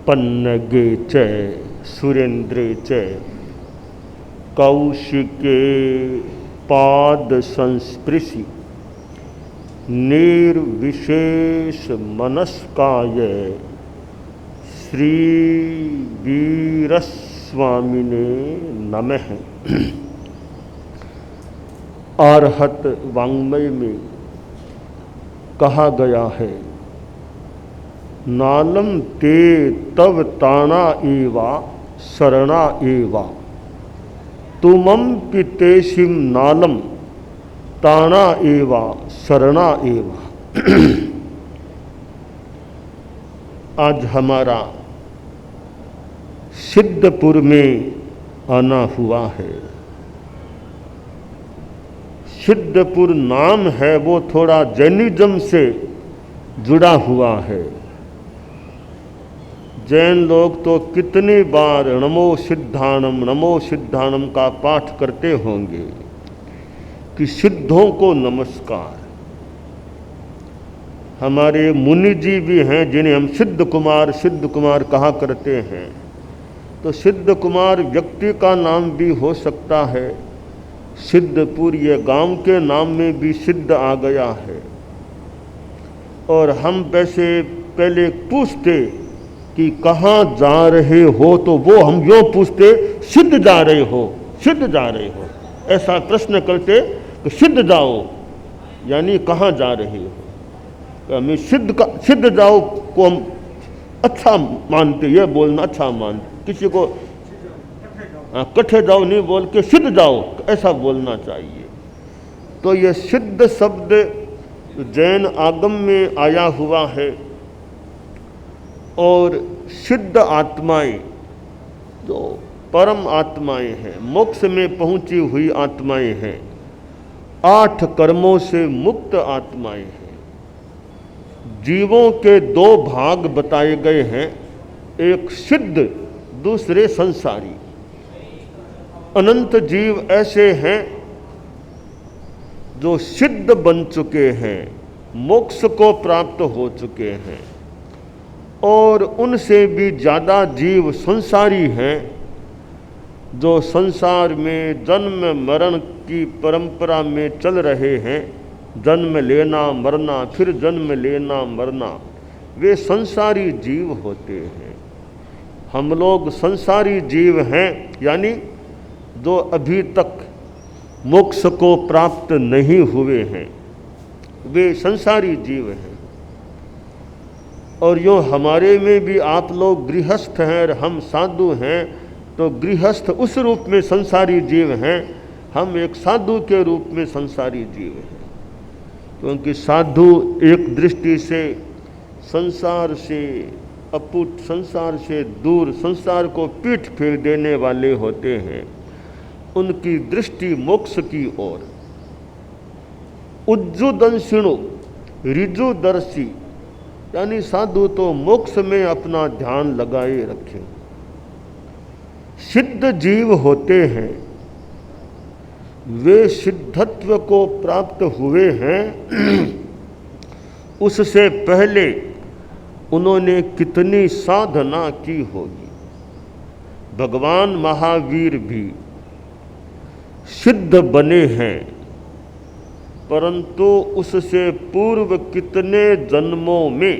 पन्नगे च सुरेंद्रे च कौशिके पाद संस्पृशि निर्विशेष मनस्काय श्री वीरस्वामिने नमः। अरहत वाङ्मय में कहा गया है, नालम ते तव ताना एवा शरणा एवा तुमं पितेशिम नालम ताना एवा शरणा एवा। आज हमारा सिद्धपुर में आना हुआ है। सिद्धपुर नाम है वो थोड़ा जैनिज्म से जुड़ा हुआ है। जैन लोग तो कितनी बार नमो सिद्धानम का पाठ करते होंगे कि सिद्धों को नमस्कार। हमारे मुनि जी भी हैं जिन्हें हम सिद्ध कुमार कहा करते हैं। तो सिद्ध कुमार व्यक्ति का नाम भी हो सकता है। सिद्धपुर ये गांव के नाम में भी सिद्ध आ गया है। और हम वैसे पहले पूछते कि कहाँ जा रहे हो, तो वो हम यूँ पूछते सिद्ध जा रहे हो, ऐसा प्रश्न करते कि सिद्ध जाओ यानी कहाँ जा रहे हो। तो हमें सिद्ध जाओ को हम अच्छा मानते, ये बोलना अच्छा मानते। किसी को कट्ठे जाओ नहीं बोल के सिद्ध जाओ ऐसा बोलना चाहिए। तो ये सिद्ध शब्द जैन आगम में आया हुआ है। और सिद्ध आत्माएं जो परम आत्माएं हैं, मोक्ष में पहुंची हुई आत्माएं हैं, 8 कर्मों से मुक्त आत्माएं हैं। जीवों के 2 भाग बताए गए हैं, एक सिद्ध दूसरे संसारी। अनंत जीव ऐसे हैं जो सिद्ध बन चुके हैं, मोक्ष को प्राप्त हो चुके हैं। और उनसे भी ज़्यादा जीव संसारी हैं जो संसार में जन्म मरण की परंपरा में चल रहे हैं। जन्म लेना मरना, फिर जन्म लेना मरना, वे संसारी जीव होते हैं। हम लोग संसारी जीव हैं, यानी जो अभी तक मोक्ष को प्राप्त नहीं हुए हैं, वे संसारी जीव हैं। और यूँ हमारे में भी आप लोग गृहस्थ हैं और हम साधु हैं, तो गृहस्थ उस रूप में संसारी जीव हैं, हम एक साधु के रूप में संसारी जीव हैं। क्योंकि साधु एक दृष्टि से संसार से अपुट, संसार से दूर, संसार को पीठ फेर देने वाले होते हैं। उनकी दृष्टि मोक्ष की ओर। उज्जुदंशिणु ऋजुदर्शी, यानी साधु तो मोक्ष में अपना ध्यान लगाए रखें। सिद्ध जीव होते हैं, वे सिद्धत्व को प्राप्त हुए हैं। उससे पहले उन्होंने कितनी साधना की होगी। भगवान महावीर भी सिद्ध बने हैं, परंतु उससे पूर्व कितने जन्मों में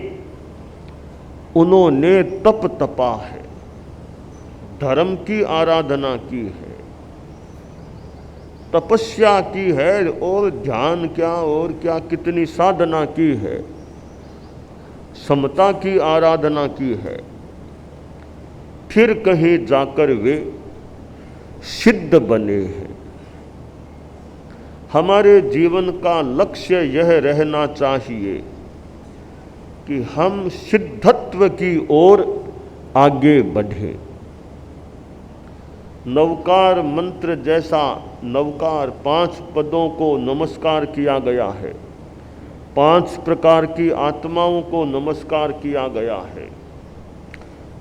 उन्होंने तप तपा है, धर्म की आराधना की है, तपस्या की है, और ध्यान क्या और क्या कितनी साधना की है, समता की आराधना की है। फिर कहीं जाकर वे सिद्ध बने हैं। हमारे जीवन का लक्ष्य यह रहना चाहिए कि हम सिद्धत्व की ओर आगे बढ़ें। नवकार मंत्र जैसा नवकार 5 पदों को नमस्कार किया गया है, 5 प्रकार की आत्माओं को नमस्कार किया गया है।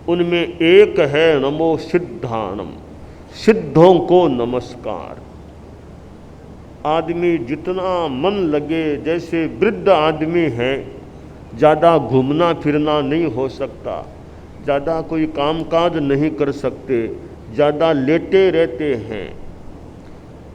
उनमें एक है नमो सिद्धानम, सिद्धों को नमस्कार। आदमी जितना मन लगे, जैसे वृद्ध आदमी है, ज़्यादा घूमना फिरना नहीं हो सकता, ज़्यादा कोई कामकाज नहीं कर सकते, ज़्यादा लेटे रहते हैं,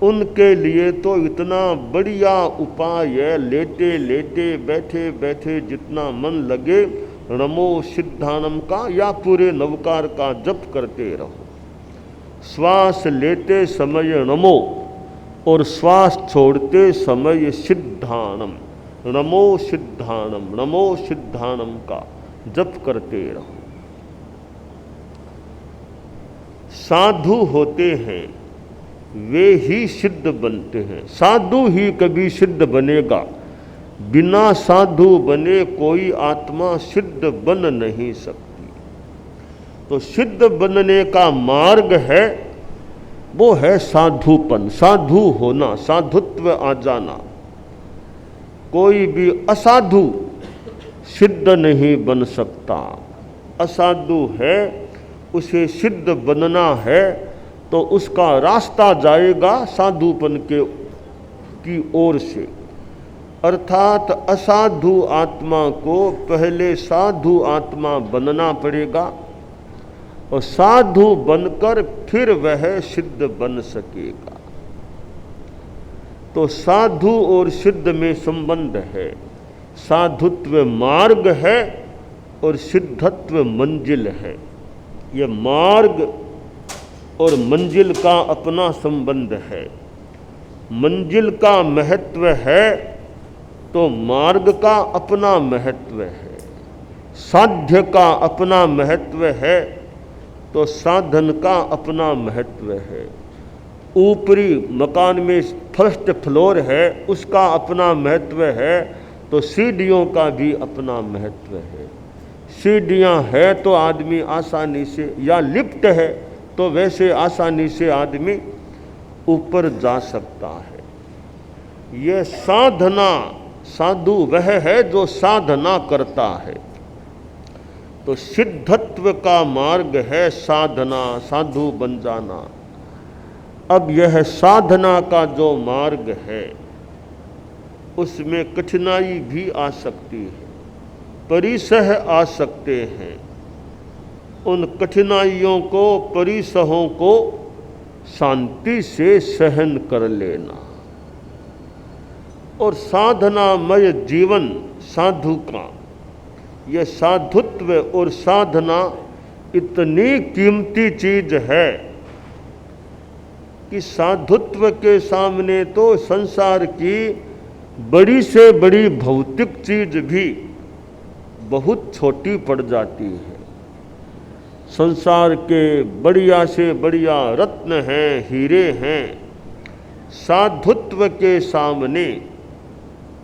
उनके लिए तो इतना बढ़िया उपाय है, लेटे लेटे बैठे बैठे जितना मन लगे नमो सिद्धानम का या पूरे नवकार का जप करते रहो। श्वास लेते समय नमो और श्वास छोड़ते समय सिद्धानम, नमो सिद्धानम, नमो सिद्धानम का जप करते रहो। साधु होते हैं वे ही सिद्ध बनते हैं, साधु ही कभी सिद्ध बनेगा, बिना साधु बने कोई आत्मा सिद्ध बन नहीं सकती। तो सिद्ध बनने का मार्ग है, वो है साधुपन, साधु होना, साधुत्व आ जाना। कोई भी असाधु सिद्ध नहीं बन सकता। असाधु है, उसे सिद्ध बनना है तो उसका रास्ता जाएगा साधुपन की ओर से। अर्थात असाधु आत्मा को पहले साधु आत्मा बनना पड़ेगा और साधु बनकर फिर वह सिद्ध बन सकेगा। तो साधु और सिद्ध में संबंध है, साधुत्व मार्ग है और सिद्धत्व मंजिल है। ये मार्ग और मंजिल का अपना संबंध है। मंजिल का महत्व है तो मार्ग का अपना महत्व है, साध्य का अपना महत्व है तो साधन का अपना महत्व है। ऊपरी मकान में फर्स्ट फ्लोर है, उसका अपना महत्व है तो सीढ़ियों का भी अपना महत्व है। सीढ़ियाँ है तो आदमी आसानी से, या लिफ्ट है तो वैसे आसानी से आदमी ऊपर जा सकता है। यह साधना, साधु वह है जो साधना करता है। तो सिद्धत्व का मार्ग है साधना, साधु बन जाना। अब यह साधना का जो मार्ग है उसमें कठिनाई भी आ सकती है, परिसह आ सकते हैं। उन कठिनाइयों को, परिसहों को शांति से सहन कर लेना। और साधनामय जीवन साधु का, यह साधुत्व और साधना इतनी कीमती चीज है कि साधुत्व के सामने तो संसार की बड़ी से बड़ी भौतिक चीज भी बहुत छोटी पड़ जाती है। संसार के बढ़िया से बढ़िया रत्न हैं, हीरे हैं, साधुत्व के सामने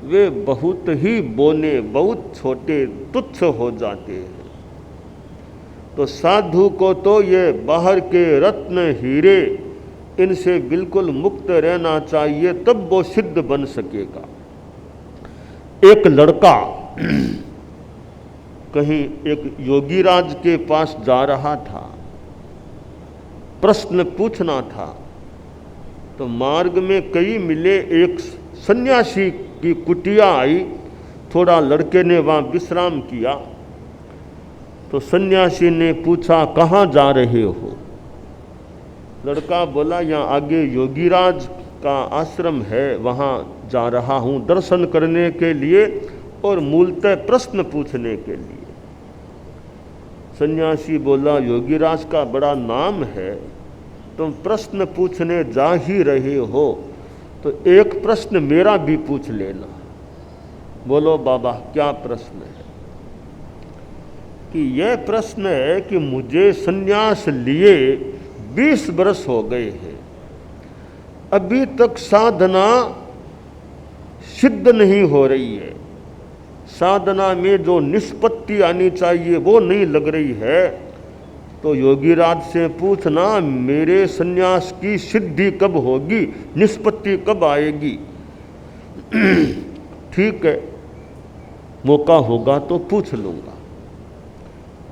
वे बहुत ही बोने, बहुत छोटे, तुच्छ हो जाते हैं। तो साधु को तो ये बाहर के रत्न, हीरे, इनसे बिल्कुल मुक्त रहना चाहिए, तब वो सिद्ध बन सकेगा। एक लड़का कहीं एक योगीराज के पास जा रहा था, प्रश्न पूछना था। तो मार्ग में कई मिले, एक सन्यासी की कुटिया आई, थोड़ा लड़के ने वहाँ विश्राम किया। तो सन्यासी ने पूछा कहाँ जा रहे हो? लड़का बोला यहाँ आगे योगीराज का आश्रम है, वहाँ जा रहा हूँ दर्शन करने के लिए और मूलतः प्रश्न पूछने के लिए। सन्यासी बोला योगीराज का बड़ा नाम है, तुम प्रश्न पूछने जा ही रहे हो तो एक प्रश्न मेरा भी पूछ लेना। बोलो बाबा क्या प्रश्न है? कि यह प्रश्न है कि मुझे संन्यास लिए 20 बरस हो गए हैं, अभी तक साधना सिद्ध नहीं हो रही है, साधना में जो निष्पत्ति आनी चाहिए वो नहीं लग रही है। तो योगीराज से पूछना मेरे संन्यास की सिद्धि कब होगी, निष्पत्ति कब आएगी? ठीक है, मौका होगा तो पूछ लूँगा।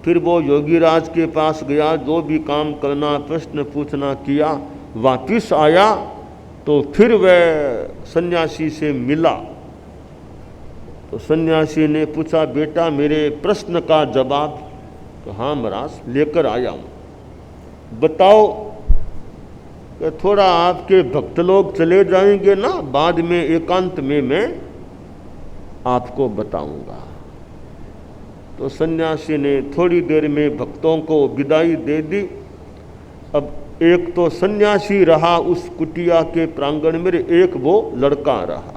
फिर वो योगीराज के पास गया, जो भी काम करना, प्रश्न पूछना किया, वापिस आया तो फिर वह सन्यासी से मिला। तो सन्यासी ने पूछा बेटा मेरे प्रश्न का जवाब। तो हाँ महाराज लेकर आया हूँ। बताओ कि थोड़ा आपके भक्त लोग चले जाएंगे ना, बाद में एकांत में मैं आपको बताऊंगा। तो सन्यासी ने थोड़ी देर में भक्तों को विदाई दे दी। अब एक तो सन्यासी रहा उस कुटिया के प्रांगण में, एक वो लड़का रहा।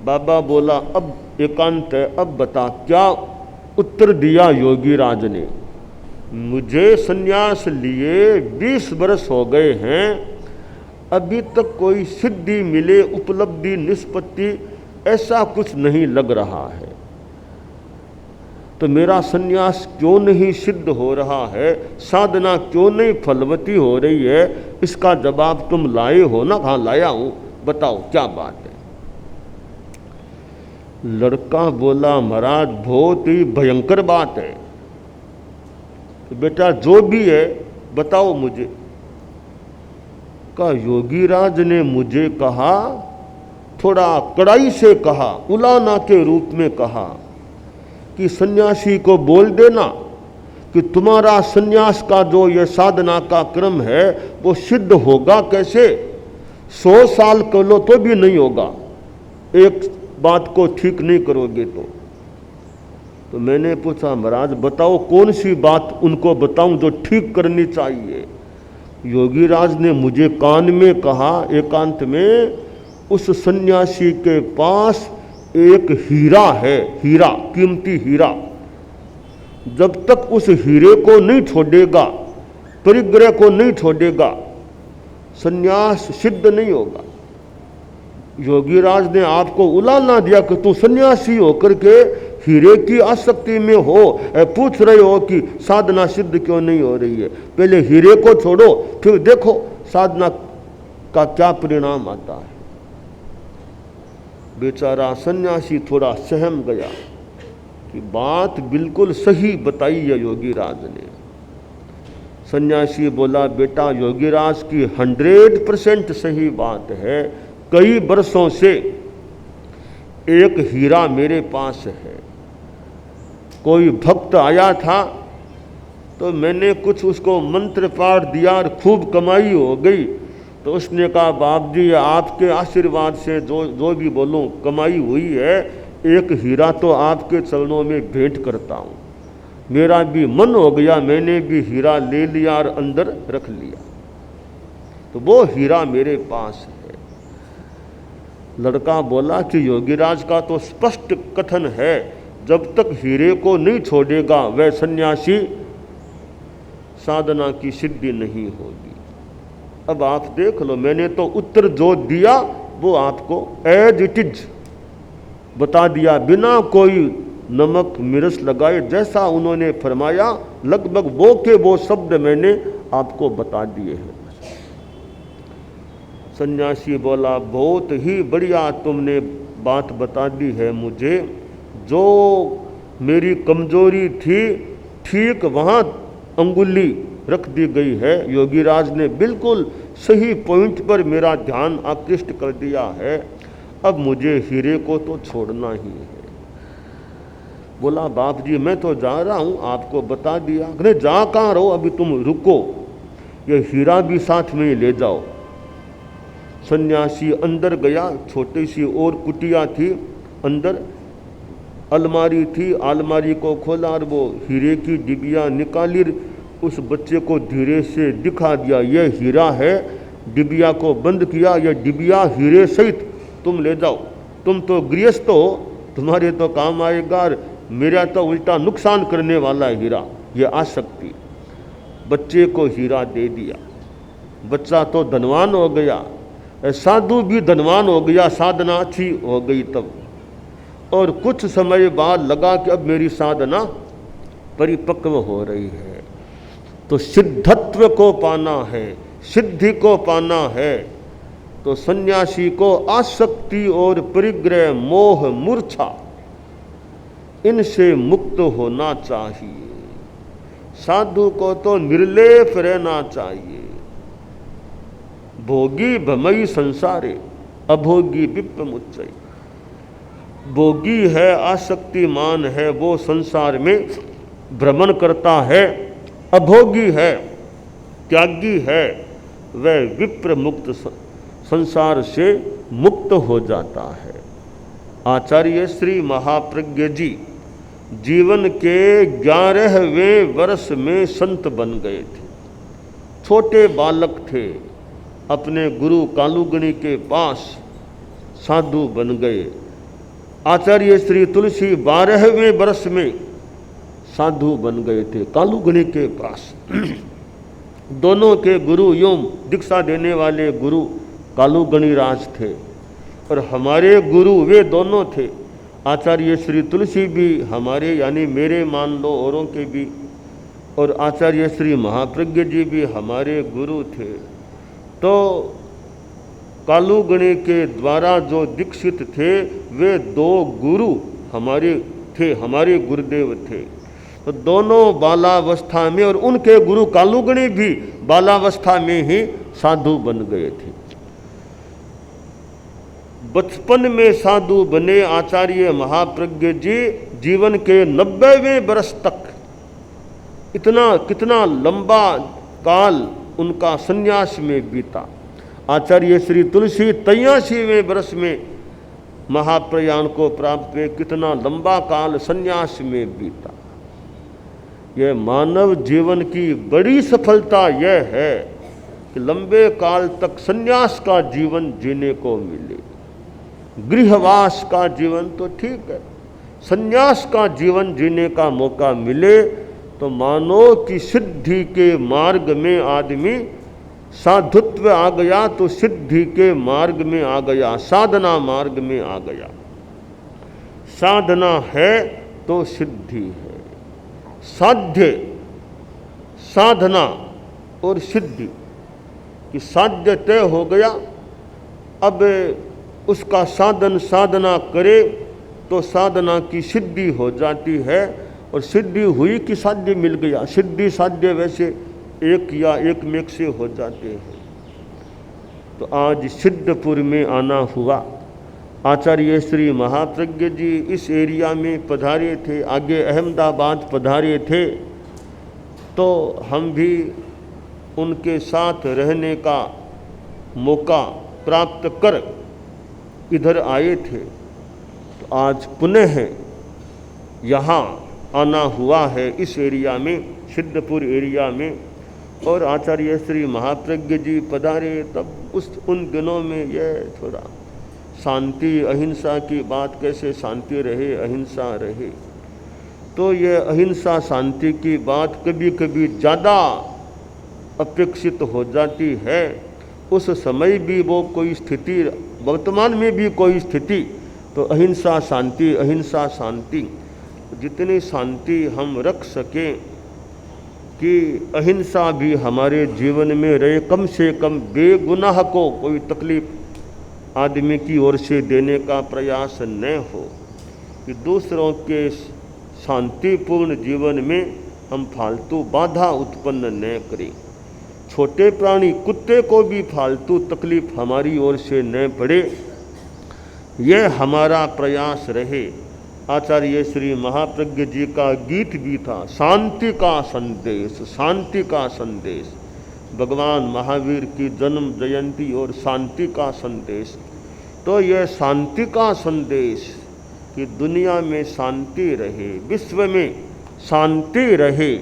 बाबा बोला अब एकांत है, अब बता क्या उत्तर दिया योगी राज ने। मुझे सन्यास लिए 20 वर्ष हो गए हैं, अभी तक कोई सिद्धि मिले, उपलब्धि, निष्पत्ति ऐसा कुछ नहीं लग रहा है। तो मेरा सन्यास क्यों नहीं सिद्ध हो रहा है, साधना क्यों नहीं फलवती हो रही है, इसका जवाब तुम लाए हो ना? हाँ लाया हूं, बताओ क्या बात है। लड़का बोला महाराज बहुत ही भयंकर बात है। तो बेटा जो भी है बताओ मुझे। का योगी राज ने मुझे कहा, थोड़ा कड़ाई से कहा, उलाना के रूप में कहा कि सन्यासी को बोल देना कि तुम्हारा सन्यास का जो ये साधना का क्रम है वो सिद्ध होगा कैसे, 100 साल कर लो तो भी नहीं होगा, एक बात को ठीक नहीं करोगे तो मैंने पूछा महाराज बताओ कौन सी बात उनको बताऊं जो ठीक करनी चाहिए। योगी राज ने मुझे कान में कहा एकांत में, उस सन्यासी के पास एक हीरा है, हीरा, कीमती हीरा। जब तक उस हीरे को नहीं छोड़ेगा, परिग्रह को नहीं छोड़ेगा, सन्यास सिद्ध नहीं होगा। योगीराज ने आपको उलाना दिया कि तू सन्यासी होकर के हीरे की आसक्ति में हो, पूछ रहे हो कि साधना सिद्ध क्यों नहीं हो रही है। पहले हीरे को छोड़ो, फिर देखो साधना का क्या परिणाम आता है। बेचारा सन्यासी थोड़ा सहम गया कि बात बिल्कुल सही बताई है योगीराज ने। सन्यासी बोला बेटा योगीराज की 100% सही बात है। कई वर्षों से एक हीरा मेरे पास है। कोई भक्त आया था तो मैंने कुछ उसको मंत्र पाठ दिया और खूब कमाई हो गई। तो उसने कहा बाप जी आपके आशीर्वाद से जो भी बोलूं कमाई हुई है, एक हीरा तो आपके चरणों में भेंट करता हूँ। मेरा भी मन हो गया, मैंने भी हीरा ले लिया और अंदर रख लिया। तो वो हीरा मेरे पास है। लड़का बोला कि योगीराज का तो स्पष्ट कथन है, जब तक हीरे को नहीं छोड़ेगा वह सन्यासी, साधना की सिद्धि नहीं होगी। अब आप देख लो, मैंने तो उत्तर जो दिया वो आपको एज इट इज बता दिया, बिना कोई नमक मिर्च लगाए। जैसा उन्होंने फरमाया लगभग वो के वो शब्द मैंने आपको बता दिए हैं। सन्यासी बोला बहुत ही बढ़िया तुमने बात बता दी है मुझे। जो मेरी कमजोरी थी ठीक वहाँ अंगुली रख दी गई है। योगीराज ने बिल्कुल सही पॉइंट पर मेरा ध्यान आकृष्ट कर दिया है। अब मुझे हीरे को तो छोड़ना ही है। बोला बाप जी मैं तो जा रहा हूँ, आपको बता दिया। अरे जा कहाँ रहो, अभी तुम रुको, ये हीरा भी साथ में ही ले जाओ। सन्यासी अंदर गया। छोटी सी और कुटिया थी, अंदर अलमारी थी। अलमारी को खोला और वो हीरे की डिबिया निकाली। उस बच्चे को धीरे से दिखा दिया यह हीरा है। डिबिया को बंद किया, यह डिबिया हीरे सहित तुम ले जाओ। तुम तो गृहस्थ हो, तुम्हारे तो काम आएगा, मेरा तो उल्टा नुकसान करने वाला है हीरा, यह आसक्ति। बच्चे को हीरा दे दिया। बच्चा तो धनवान हो गया, साधु भी धनवान हो गया, साधना अच्छी हो गई तब। और कुछ समय बाद लगा कि अब मेरी साधना परिपक्व हो रही है। तो सिद्धत्व को पाना है, सिद्धि को पाना है, तो सन्यासी को आसक्ति और परिग्रह, मोह, मूर्छा इनसे मुक्त होना चाहिए। साधु को तो निर्लेप रहना चाहिए। भोगी भमई संसारे अभोगी विप्पमुच्चय। भोगी है, आसक्तिमान है, वो संसार में भ्रमण करता है, अभोगी है, त्यागी है, वह विप्र मुक्त संसार से मुक्त हो जाता है। आचार्य श्री महाप्रज्ञ जी जीवन के 11वें वर्ष में संत बन गए थे। छोटे बालक थे, अपने गुरु कालूगणी के पास साधु बन गए। आचार्य श्री तुलसी 12वें वर्ष में साधु बन गए थे कालूगणी के पास। दोनों के गुरु यूं दीक्षा देने वाले गुरु कालूगणी राज थे और हमारे गुरु वे दोनों थे। आचार्य श्री तुलसी भी हमारे यानी मेरे मान लो, औरों के भी, और आचार्य श्री महाप्रज्ञ जी भी हमारे गुरु थे। तो कालूगणी के द्वारा जो दीक्षित थे वे 2 गुरु हमारे थे, हमारे गुरुदेव थे। तो दोनों बालावस्था में, और उनके गुरु कालूगणी भी बालावस्था में ही साधु बन गए थे। बचपन में साधु बने आचार्य महाप्रज्ञ जी जीवन के 90वें वर्ष तक, कितना लंबा काल उनका सन्यास में बीता। आचार्य श्री तुलसी 83वें वर्ष में महाप्रयाण को प्राप्त हुए, कितना लंबा काल सन्यास में बीता। यह मानव जीवन की बड़ी सफलता यह है कि लंबे काल तक सन्यास का जीवन जीने को मिले। गृहवास का जीवन तो ठीक है, सन्यास का जीवन जीने का मौका मिले तो मानो कि सिद्धि के मार्ग में आदमी, साधुत्व आ गया तो सिद्धि के मार्ग में आ गया, साधना मार्ग में आ गया। साधना है तो सिद्धि है। साध्य, साधना और सिद्धि कि साध्य तय हो गया, अब उसका साधना करे तो साधना की सिद्धि हो जाती है, और सिद्धि हुई कि साध्य मिल गया। सिद्धि साध्य वैसे एक या एक मेक से हो जाते हैं। तो आज सिद्धपुर में आना हुआ। आचार्य श्री महाप्रज्ञ जी इस एरिया में पधारे थे, आगे अहमदाबाद पधारे थे, तो हम भी उनके साथ रहने का मौका प्राप्त कर इधर आए थे। तो आज पुनः यहाँ आना हुआ है इस एरिया में, सिद्धपुर एरिया में। और आचार्य श्री महाप्रज्ञ जी पधारे तब उन दिनों में यह थोड़ा शांति अहिंसा की बात, कैसे शांति रहे, अहिंसा रहे। तो यह अहिंसा शांति की बात कभी कभी ज़्यादा अपेक्षित हो जाती है। उस समय भी वो कोई स्थिति, वर्तमान में भी कोई स्थिति, तो अहिंसा शांति, अहिंसा शांति। जितनी शांति हम रख सकें कि अहिंसा भी हमारे जीवन में रहे, कम से कम बेगुनाह को कोई तकलीफ आदमी की ओर से देने का प्रयास न हो, कि दूसरों के शांतिपूर्ण जीवन में हम फालतू बाधा उत्पन्न न करें। छोटे प्राणी कुत्ते को भी फालतू तकलीफ हमारी ओर से न पड़े, यह हमारा प्रयास रहे। आचार्य श्री महाप्रज्ञ जी का गीत भी था, शांति का संदेश, शांति का संदेश। भगवान महावीर की जन्म जयंती और शांति का संदेश। तो यह शांति का संदेश कि दुनिया में शांति रहे, विश्व में शांति रहे।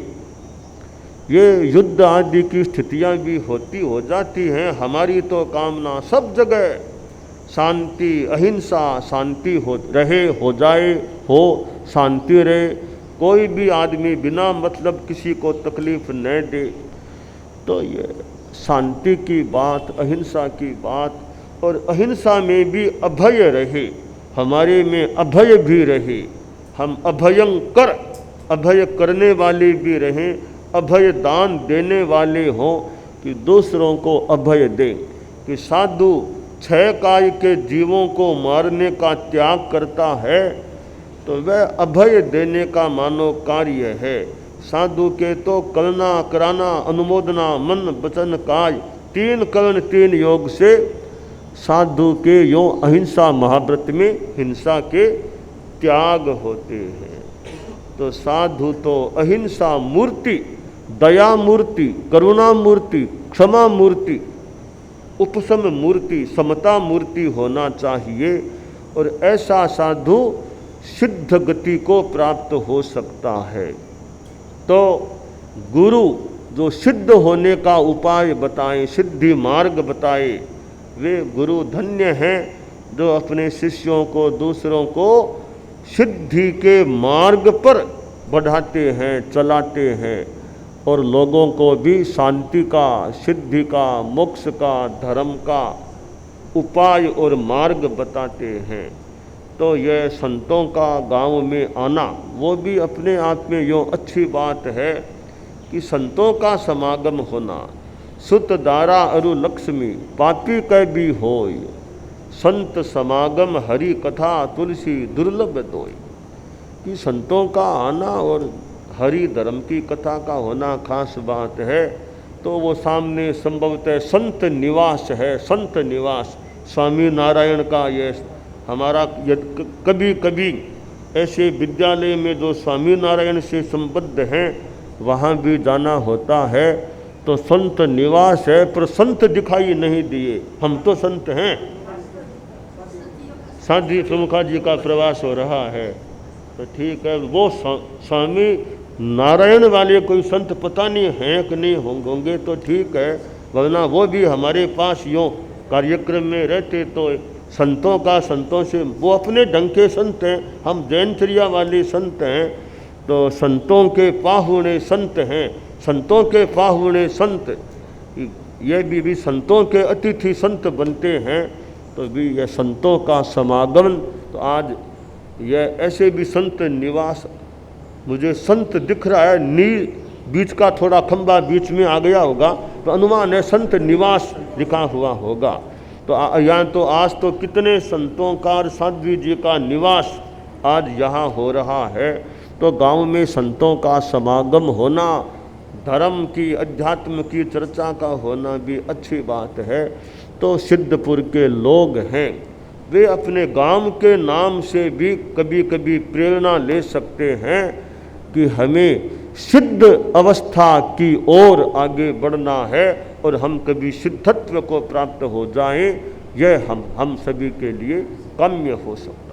ये युद्ध आदि की स्थितियां भी हो जाती हैं, हमारी तो कामना सब जगह शांति, अहिंसा, शांति हो रहे, हो जाए, हो शांति रहे। कोई भी आदमी बिना मतलब किसी को तकलीफ न दे। तो ये शांति की बात, अहिंसा की बात, और अहिंसा में भी अभय रहे, हमारे में अभय भी रहे। हम अभयंकर, अभय करने वाले भी रहें, अभय दान देने वाले हों, कि दूसरों को अभय दें। कि साधु 6 काय के जीवों को मारने का त्याग करता है, तो वह अभय देने का मानो कार्य है। साधु के तो करना, कराना, अनुमोदना, मन, वचन, काय, 3 कर्ण 3 योग से साधु के यों अहिंसा महाव्रत में हिंसा के त्याग होते हैं। तो साधु तो अहिंसा मूर्ति, दया मूर्ति, करुणा मूर्ति, क्षमा मूर्ति, उपशम मूर्ति, समता मूर्ति होना चाहिए। और ऐसा साधु सिद्ध गति को प्राप्त हो सकता है। तो गुरु जो सिद्ध होने का उपाय बताएं, सिद्धि मार्ग बताए, वे गुरु धन्य हैं जो अपने शिष्यों को, दूसरों को सिद्धि के मार्ग पर बढ़ाते हैं, चलाते हैं और लोगों को भी शांति का, सिद्धि का, मोक्ष का, धर्म का उपाय और मार्ग बताते हैं। तो यह संतों का गांव में आना वो भी अपने आप में यूँ अच्छी बात है कि संतों का समागम होना। सुत दारा अरु लक्ष्मी पापी कै भी होय, संत समागम हरि कथा तुलसी दुर्लभ दोय। कि संतों का आना और हरि धर्म की कथा का होना खास बात है। तो वो सामने संभवतः संत निवास है, संत निवास स्वामी नारायण का। ये हमारा कभी कभी ऐसे विद्यालय में जो स्वामी नारायण से संबद्ध हैं वहाँ भी जाना होता है। तो संत निवास है पर संत दिखाई नहीं दिए। हम तो संत हैं। साधी प्रमुखा जी का प्रवास हो रहा है तो ठीक है, वो स्वामी नारायण वाले कोई संत पता नहीं हैं कि नहीं होंगे तो ठीक है, वरना वो भी हमारे पास यूँ कार्यक्रम में रहते तो संतों का, संतों से वो अपने ढंग के संत हैं, हम जैनचर्या वाले संत हैं। तो संतों के पाहुणे संत हैं, संतों के पाहुणे संत, ये भी संतों के अतिथि संत बनते हैं। तो भी यह संतों का समागम। तो आज यह ऐसे भी संत निवास, मुझे संत दिख रहा है, बीच का थोड़ा खंबा बीच में आ गया होगा तो अनुमान है संत निवास लिखा हुआ होगा। तो यहाँ तो आज तो कितने संतों का और साध्वी जी का निवास आज यहाँ हो रहा है। तो गांव में संतों का समागम होना, धर्म की, अध्यात्म की चर्चा का होना भी अच्छी बात है। तो सिद्धपुर के लोग हैं, वे अपने गांव के नाम से भी कभी कभी प्रेरणा ले सकते हैं कि हमें सिद्ध अवस्था की ओर आगे बढ़ना है और हम कभी सिद्धत्व को प्राप्त हो जाएं। यह हम सभी के लिए काम्य हो सकता है।